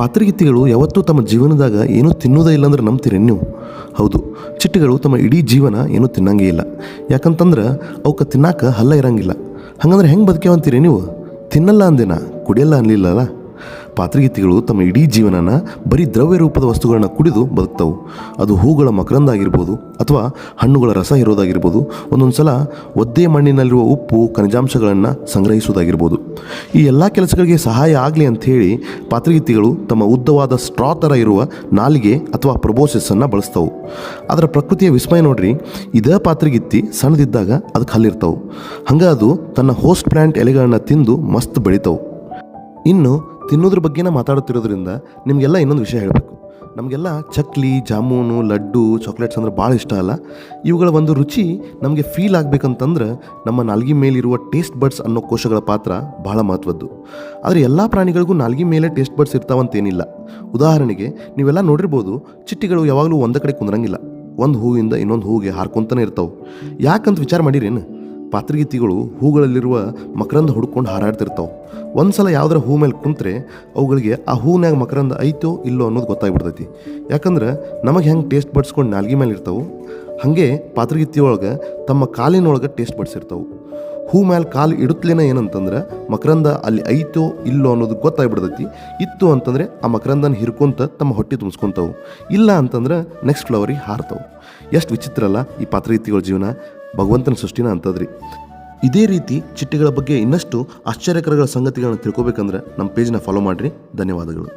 ಪಾತರಗಿತ್ತಿಗಳು ಯಾವತ್ತೂ ತಮ್ಮ ಜೀವನದಾಗ ಏನೂ ತಿನ್ನೋದೇ ಇಲ್ಲ ಅಂದ್ರೆ ನಂಬ್ತೀರಿ ನೀವು? ಹೌದು, ಚಿಟ್ಟೆಗಳು ತಮ್ಮ ಇಡೀ ಜೀವನ ಏನೂ ತಿನ್ನಂಗೇ ಇಲ್ಲ. ಯಾಕಂತಂದ್ರೆ ಅವಕ್ಕೆ ತಿನ್ನಾಕ ಹಲ್ಲ ಇರಂಗಿಲ್ಲ. ಹಂಗಂದ್ರೆ ಹೆಂಗೆ ಬದುಕ್ಯಾವಂತೀರಿ ನೀವು? ತಿನ್ನಲ್ಲ ಅಂದೇನ, ಕುಡಿಯಲ್ಲ ಅನ್ನಲಿಲ್ಲಲ್ಲ. ಪಾತರಗಿತ್ತಿಗಳು ತಮ್ಮ ಇಡೀ ಜೀವನನ ಬರೀ ದ್ರವ್ಯ ರೂಪದ ವಸ್ತುಗಳನ್ನ ಕುಡಿದು ಬದುಕ್ತಾವು. ಅದು ಹೂಗಳ ಮಕರಂದ ಆಗಿರ್ಬೋದು ಅಥವಾ ಹಣ್ಣುಗಳ ರಸ ಇರೋದಾಗಿರ್ಬೋದು, ಒಂದೊಂದು ಸಲ ಒದ್ದೆ ಮಣ್ಣಿನಲ್ಲಿರುವ ಉಪ್ಪು ಖನಿಜಾಂಶಗಳನ್ನು ಸಂಗ್ರಹಿಸುವುದಾಗಿರ್ಬೋದು. ಈ ಎಲ್ಲ ಕೆಲಸಗಳಿಗೆ ಸಹಾಯ ಆಗಲಿ ಅಂಥೇಳಿ ಪಾತರಗಿತ್ತಿಗಳು ತಮ್ಮ ಉದ್ದವಾದ ಸ್ಟ್ರಾ ಥರ ಇರುವ ನಾಲಿಗೆ ಅಥವಾ ಪ್ರೊಬೋಸಿಸನ್ನು ಬಳಸ್ತಾವು. ಅದರ ಪ್ರಕೃತಿಯ ವಿಸ್ಮಯ ನೋಡ್ರಿ, ಇದೇ ಪಾತರಗಿತ್ತಿ ಸಣ್ಣದಿದ್ದಾಗ ಅದಕ್ಕೆ ಹಲ್ಲಿರ್ತಾವೆ. ಹಂಗೆ ಅದು ತನ್ನ ಹೋಸ್ಟ್ ಪ್ಲ್ಯಾಂಟ್ ಎಲೆಗಳನ್ನು ತಿಂದು ಮಸ್ತ್ ಬೆಳಿತಾವೆ. ಇನ್ನು ತಿನ್ನೋದ್ರ ಬಗ್ಗೆನ ಮಾತಾಡುತ್ತಿರೋದ್ರಿಂದ ನಿಮಗೆಲ್ಲ ಇನ್ನೊಂದು ವಿಷಯ ಹೇಳಬೇಕು. ನಮಗೆಲ್ಲ ಚಕ್ಲಿ, ಜಾಮೂನು, ಲಡ್ಡು, ಚಾಕ್ಲೇಟ್ಸ್ ಅಂದ್ರೆ ಭಾಳ ಇಷ್ಟ ಅಲ್ಲ. ಇವುಗಳ ಒಂದು ರುಚಿ ನಮಗೆ ಫೀಲ್ ಆಗಬೇಕಂತಂದ್ರೆ ನಮ್ಮ ನಾಲ್ಗೆ ಮೇಲಿರುವ ಟೇಸ್ಟ್ ಬಡ್ಸ್ ಅನ್ನೋ ಕೋಶಗಳ ಪಾತ್ರ ಭಾಳ ಮಹತ್ವದ್ದು. ಆದರೆ ಎಲ್ಲ ಪ್ರಾಣಿಗಳಿಗೂ ನಾಲ್ಗೆ ಮೇಲೆ ಟೇಸ್ಟ್ ಬಡ್ಸ್ ಇರ್ತಾವಂತೇನಿಲ್ಲ. ಉದಾಹರಣೆಗೆ ನೀವೆಲ್ಲ ನೋಡಿರ್ಬೋದು, ಚಿಟ್ಟಿಗಳು ಯಾವಾಗಲೂ ಒಂದೇ ಕಡೆ ಕುಂದ್ರಂಗಿಲ್ಲ. ಒಂದು ಹೂವಿಂದ ಇನ್ನೊಂದು ಹೂವಿಗೆ ಹಾರ್ಕೊತಾನೆ ಇರ್ತಾವೆ. ಯಾಕಂತ ವಿಚಾರ ಮಾಡಿರೇನು? ಪಾತರಗಿತ್ತಿಗಳು ಹೂಗಳಲ್ಲಿರುವ ಮಕರಂದ ಹುಡ್ಕೊಂಡು ಹಾರಾಡ್ತಿರ್ತಾವೆ. ಒಂದು ಸಲ ಯಾವುದರ ಹೂ ಮೇಲೆ ಕುಂತ್ರೆ ಅವುಗಳಿಗೆ ಆ ಹೂನ್ಯಾಗ ಮಕರಂದ ಐತೋ ಇಲ್ಲೋ ಅನ್ನೋದು ಗೊತ್ತಾಗ್ಬಿಡ್ತೈತಿ. ಯಾಕಂದ್ರೆ ನಮಗೆ ಹೆಂಗೆ ಟೇಸ್ಟ್ ಬಡ್ಸ್ಕೊಂಡು ನಾಲ್ಗೆ ಮೇಲೆ ಇರ್ತಾವೆ, ಹಾಗೆ ಪಾತರಗಿತ್ತಿ ಒಳಗೆ ತಮ್ಮ ಕಾಲಿನೊಳಗೆ ಟೇಸ್ಟ್ ಬಡ್ಸಿರ್ತಾವೆ. ಹೂ ಮೇಲೆ ಕಾಲು ಇಡುತ್ತಲೇನ ಏನಂತಂದ್ರೆ ಮಕರಂದ ಅಲ್ಲಿ ಐತೋ ಇಲ್ಲೋ ಅನ್ನೋದು ಗೊತ್ತಾಗ್ಬಿಡ್ತೈತಿ. ಇತ್ತು ಅಂತಂದರೆ ಆ ಮಕರಂದನ ಹಿರ್ಕೊಂತ ತಮ್ಮ ಹೊಟ್ಟೆ ತುಂಬಿಸ್ಕೊತಾವೆ. ಇಲ್ಲ ಅಂತಂದ್ರೆ ನೆಕ್ಸ್ಟ್ ಫ್ಲವರಿಗೆ ಹಾರ್ತಾವೆ. ಎಷ್ಟು ವಿಚಿತ್ರ ಅಲ್ಲ ಈ ಪಾತರಗಿತ್ತಿಗಳ ಜೀವನ. ಭಗವಂತನ ಸೃಷ್ಟಿನ ಅಂತದ್ರಿ. ಇದೇ ರೀತಿ ಚಿಟ್ಟೆಗಳ ಬಗ್ಗೆ ಇನ್ನಷ್ಟು ಆಶ್ಚರ್ಯಕರಗಳ ಸಂಗತಿಗಳನ್ನ ತಿಳ್ಕೊಬೇಕಂದ್ರೆ ನಮ್ಮ ಪೇಜ್ನ ಫಾಲೋ ಮಾಡಿರಿ. ಧನ್ಯವಾದಗಳು.